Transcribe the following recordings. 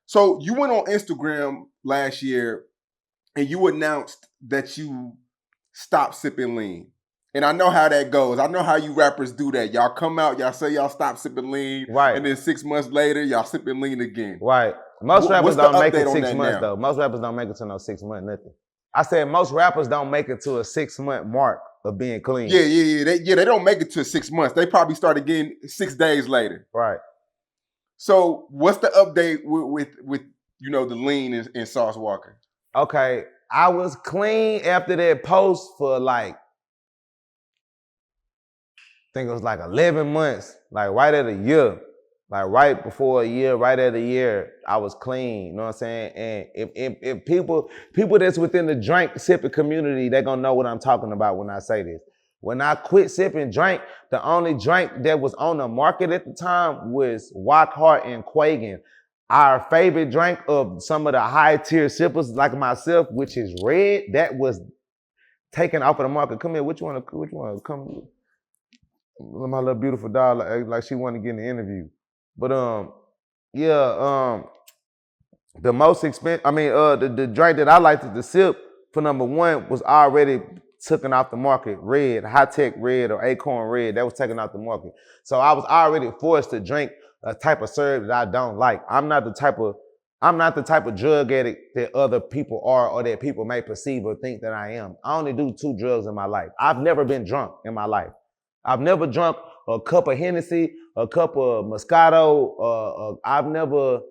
So you went on Instagram last year and you announced that you stopped sipping lean. And I know how that goes. I know how you rappers do that. Y'all come out, y'all say y'all stop sipping lean, Right. and then 6 months later, y'all sipping lean again. Right. Most rappers What's the don't make update it on 6 that months now? though. Most rappers don't make it to no 6 month nothing. I said most rappers don't make it to a 6 month mark of being clean. Yeah. They don't make it to 6 months. They probably start again 6 days later. Right. So what's the update with you know the lean in Sauce Walker? Okay, I was clean after that post for like, I think it was like 11 months, like right at a year. Like right before a year, right at a year, I was clean, you know what I'm saying? And if people that's within the drink sipping community, they're gonna know what I'm talking about when I say this. When I quit sipping drink, the only drink that was on the market at the time was Walka and Quagan. Our favorite drink of some of the high tier sippers like myself, which is red, that was taken off of the market. Come here, which one come? My little beautiful dog, like she wanted to get in the interview. But the most expensive, the drink that I liked to sip for number one was already taken off the market. Red, High Tech Red or Acorn Red, that was taken off the market. So I was already forced to drink a type of syrup that I don't like. I'm not the type of drug addict that other people are or that people may perceive or think that I am. I only do 2 drugs in my life. I've never been drunk in my life. I've never drunk a cup of Hennessy, a cup of Moscato. I never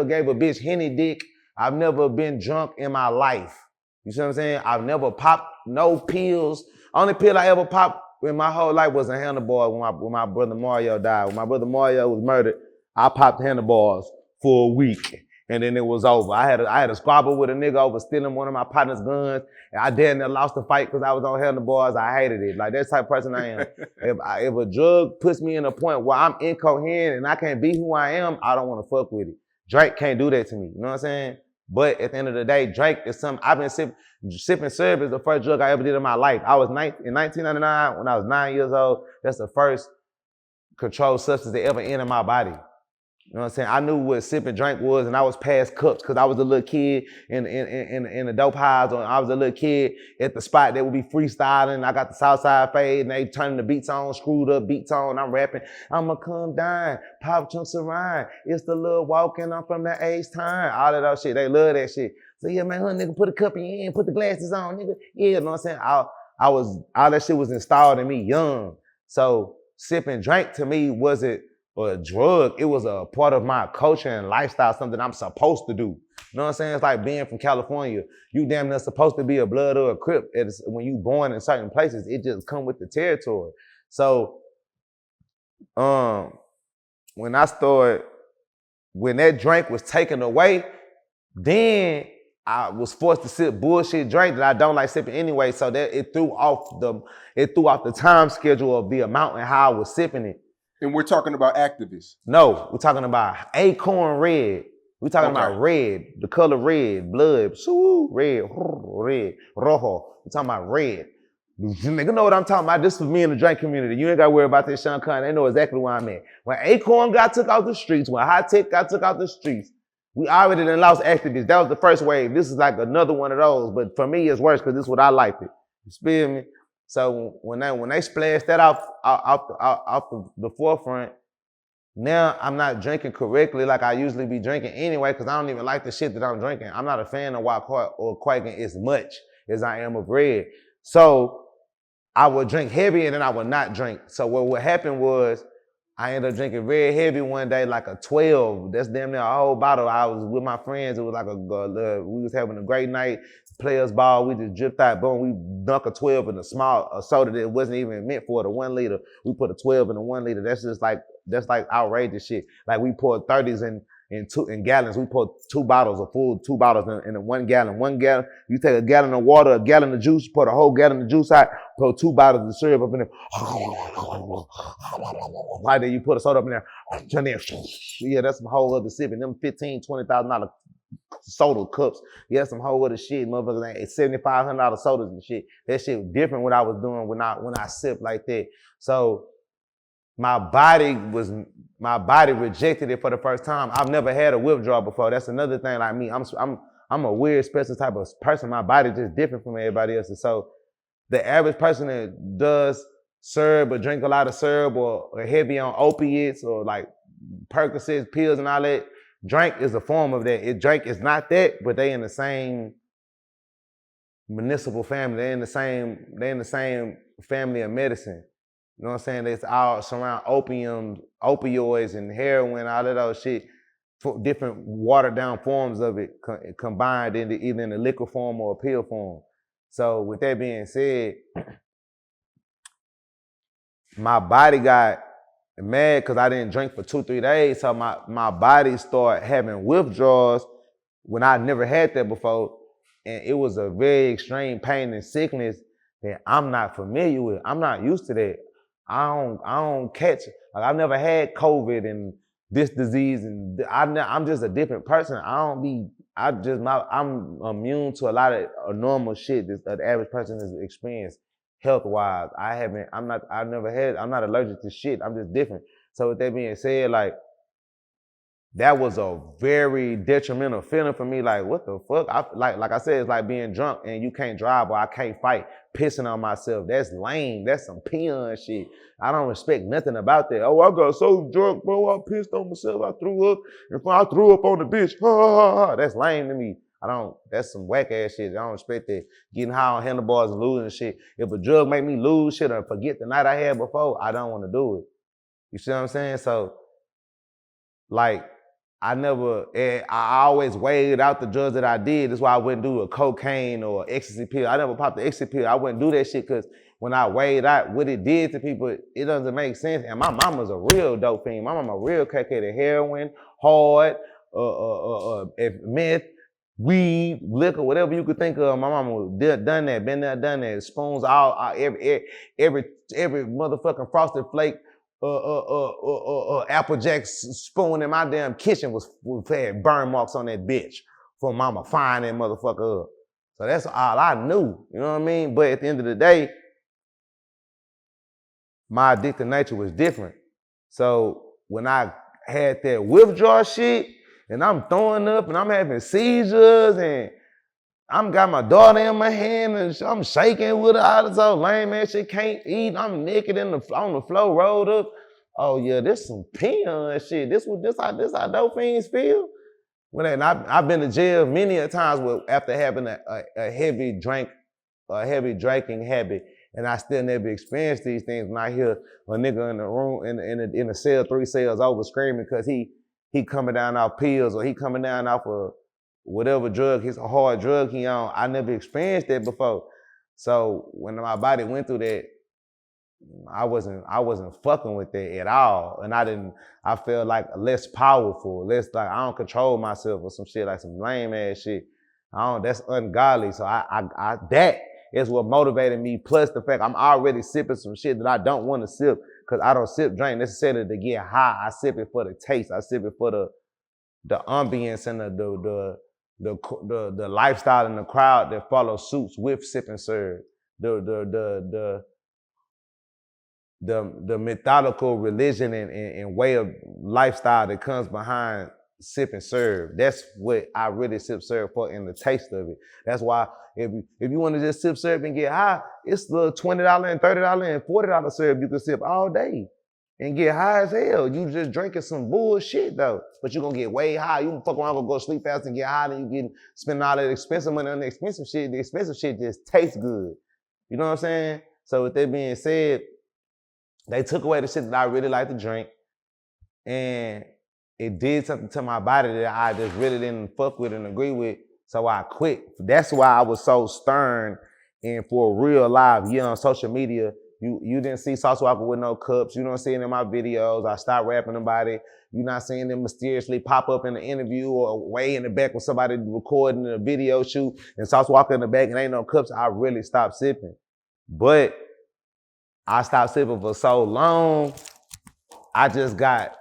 gave a bitch Henny dick. I've never been drunk in my life. You see what I'm saying? I've never popped no pills. Only pill I ever popped in my whole life was a handlebar when my brother Mario died. When my brother Mario was murdered, I popped handlebars for a week. And then it was over. I had a squabble with a nigga over stealing one of my partner's guns. And I damn near lost the fight because I was on handlebars. I hated it. Like, that's the type of person I am. If a drug puts me in a point where I'm incoherent and I can't be who I am, I don't want to fuck with it. Drake can't do that to me. You know what I'm saying? But at the end of the day, Drake is something. I've been sipping syrup is the first drug I ever did in my life. I was in 1999 when I was 9 years old. That's the first controlled substance that ever entered my body. You know what I'm saying? I knew what sipping drink was, and I was past cups because I was a little kid in the dope highs, or I was a little kid at the spot that would be freestyling. I got the Southside fade, and they turning the beats on, screwed up beats on. I'm rapping. I'ma come down, pop chunks of rhyme. It's the little walking. I'm from the H-time. All of that shit. They love that shit. So yeah, man, nigga, put a cup in your hand, put the glasses on, nigga. Yeah, you know what I'm saying? All that shit was installed in me young. So sipping drink to me wasn't a drug. It was a part of my culture and lifestyle, something I'm supposed to do. You know what I'm saying? It's like being from California. You damn near supposed to be a blood or a crip. When you born in certain places, it just come with the territory. So when that drink was taken away, then I was forced to sip bullshit drink that I don't like sipping anyway. So that it threw off the time schedule of the amount and how I was sipping it. And we're talking about activists. No, we're talking about Acorn Red. We're talking about red, the color red, blood, red, rojo. We're talking about red. Nigga know what I'm talking about. This was me in the drink community. You ain't got to worry about this, Sean Conn. They know exactly where I'm at. When Acorn got took out the streets, when High Tech got took out the streets, we already done lost activists. That was the first wave. This is like another one of those. But for me, it's worse because this is what I liked it. You feel me? So when they splashed that off the forefront, now I'm not drinking correctly like I usually be drinking anyway because I don't even like the shit that I'm drinking. I'm not a fan of Walka or Quaking as much as I am of red. So I would drink heavy and then I would not drink. So what happened was I ended up drinking very heavy one day, like a 12. That's damn near a whole bottle. I was with my friends. It was like we was having a great night, players ball. We just dripped out, boom. We dunk a 12 in a soda that wasn't even meant for the 1 liter. We put a 12 in a 1 liter. That's like outrageous shit. Like we poured 30s in gallons. We poured 2 bottles, a full 2 bottles in a 1 gallon. 1 gallon, you take a gallon of water, a gallon of juice, pour a whole gallon of juice out, pour 2 bottles of syrup up in there. Like that, you put a soda up in there. Yeah, that's some whole other sipping. Them $15,000, $20,000 soda cups. Yeah, some whole other shit. Motherfuckers ain't $7,500 sodas and shit. That shit was different what I was doing when I sip like that. So my body rejected it for the first time. I've never had a withdrawal before. That's another thing. Like me, I'm a weird, special type of person. My body just different from everybody else. And so the average person that does syrup or drink a lot of syrup or heavy on opiates or like Percocets, pills, and all that, drink is a form of that. Drink is not that, but they in the same municipal family. They're in the same family of medicine. You know what I'm saying? It's all surround opioids and heroin, all of those shit, different watered down forms of it combined into either in a liquid form or a pill form. So with that being said, my body got mad because I didn't drink for 2-3 days. So my body started having withdrawals when I never had that before. And it was a very extreme pain and sickness that I'm not familiar with. I'm not used to that. I don't catch, like I've never had COVID and this disease, and I'm just a different person. I'm immune to a lot of normal shit that the average person has experienced health-wise. I'm not allergic to shit. I'm just different. So with that being said, like, that was a very detrimental feeling for me. Like, what the fuck? Like I said, it's like being drunk and you can't drive or I can't fight, pissing on myself. That's lame. That's some peon shit. I don't respect nothing about that. Oh, I got so drunk, bro. I pissed on myself. I threw up. If I threw up on the bitch, that's lame to me. That's some whack ass shit. I don't respect that. Getting high on handlebars and losing shit. If a drug make me lose shit or forget the night I had before, I don't want to do it. You see what I'm saying? So, like, I always weighed out the drugs that I did. That's why I wouldn't do a cocaine or ecstasy pill. I never popped the ecstasy pill. I wouldn't do that shit because when I weighed out what it did to people, it doesn't make sense. And my mama's a real dope fiend. My mama real crackhead, heroin, hard, meth, weed, liquor, whatever you could think of. My mama done that, been there, done that. Spoons every motherfucking Frosted Flake, Applejack spoon in my damn kitchen had burn marks on that bitch for mama frying that motherfucker up. So that's all I knew, you know what I mean? But at the end of the day, my addictive nature was different. So when I had that withdrawal shit, and I'm throwing up and I'm having seizures and I'm got my daughter in my hand and I'm shaking with her out of so lame man shit, can't eat. I'm naked on the floor, rolled up. Oh yeah, this some peon shit. This how dope fiends feel. I've been to jail many a times after having a heavy drinking habit, and I still never experienced these things. When I hear a nigga in the room in a cell 3 cells over screaming because he coming down off pills or he coming down off of whatever drug, a hard drug he on. I never experienced that before. So when my body went through that, I wasn't fucking with that at all. And I felt like less powerful, less like I don't control myself or some shit, like some lame ass shit. That's ungodly. So that is what motivated me. Plus the fact I'm already sipping some shit that I don't want to sip, because I don't drink necessarily to get high. I sip it for the taste. I sip it for the ambience and the lifestyle and the crowd that follow suits with sipping syrup. The methodical religion and way of lifestyle that comes behind sip and serve. That's what I really sip syrup for, and the taste of it. That's why if you want to just sip syrup and get high, it's the $20 and $30 and $40 syrup you can sip all day and get high as hell. You just drinking some bullshit though, but you're gonna get way high. You can fuck around, go sleep fast and get high, and you spend all that expensive money on the expensive shit. The expensive shit just tastes good. You know what I'm saying? So with that being said, they took away the shit that I really like to drink, and it did something to my body that I just really didn't fuck with and agree with, so I quit. That's why I was so stern and for real live. On social media, you didn't see Sauce Walka with no cups. You don't see it in my videos. I stopped rapping about it. You're not seeing them mysteriously pop up in an interview or way in the back with somebody recording a video shoot and Sauce Walka in the back and ain't no cups. I really stopped sipping. But I stopped sipping for so long, I just got,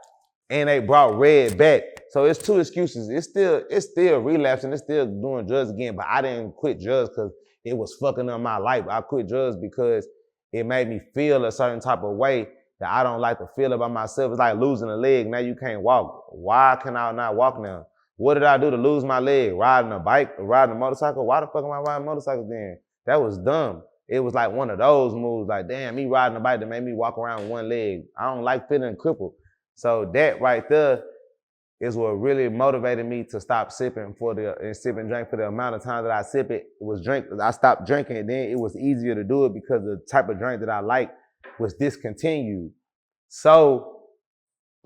and they brought Red back. So it's two excuses. It's still relapsing. It's still doing drugs again, but I didn't quit drugs because it was fucking up my life. I quit drugs because it made me feel a certain type of way, that I don't like to feel about myself. It's like losing a leg. Now you can't walk. Why can I not walk now? What did I do to lose my leg? Riding a bike, riding a motorcycle? Why the fuck am I riding motorcycles then? That was dumb. It was like one of those moves, like, damn, me riding a bike that made me walk around with one leg. I don't like feeling crippled. So that right there is what really motivated me to stop sipping and drink for the amount of time that I sip it. I stopped drinking, and then it was easier to do it because the type of drink that I like was discontinued. So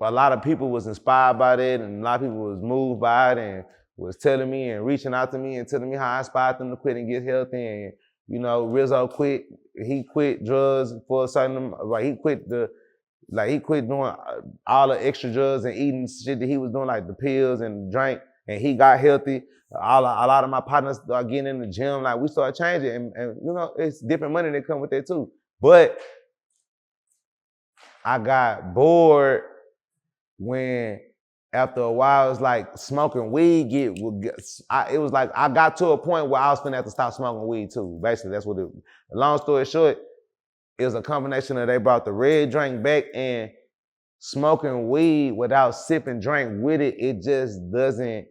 a lot of people was inspired by that, and a lot of people was moved by it and was telling me and reaching out to me and telling me how I inspired them to quit and get healthy. And, you know, Rizzo quit. He quit drugs for a certain, like he quit doing all the extra drugs and eating shit that he was doing, like the pills and drink, and he got healthy. A lot of my partners are getting in the gym. Like, we started changing, and you know, it's different money that come with that too. But I got bored when, after a while, it's like smoking weed it was like I got to a point where I was gonna have to stop smoking weed too. Basically, that's what it. Long story short, it was a combination of they brought the red drink back, and smoking weed without sipping drink with it, it just doesn't,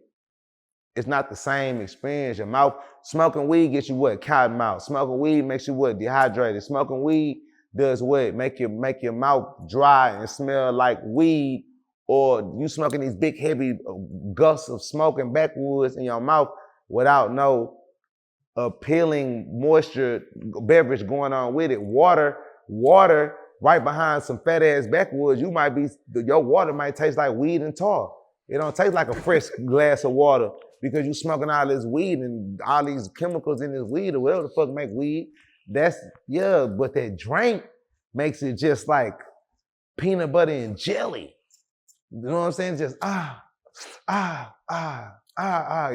it's not the same experience. Your mouth, smoking weed gets you what? Cotton mouth. Smoking weed makes you what? Dehydrated. Smoking weed does what? Make your mouth dry and smell like weed, or you smoking these big heavy gusts of smoke and backwoods in your mouth without no appealing moisture beverage going on with it. Water right behind some fat ass backwoods, your water might taste like weed and tar. It don't taste like a fresh glass of water because you smoking all this weed and all these chemicals in this weed or whatever the fuck make weed. But that drink makes it just like peanut butter and jelly. You know what I'm saying? Just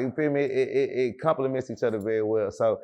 you feel me? It complements each other very well. So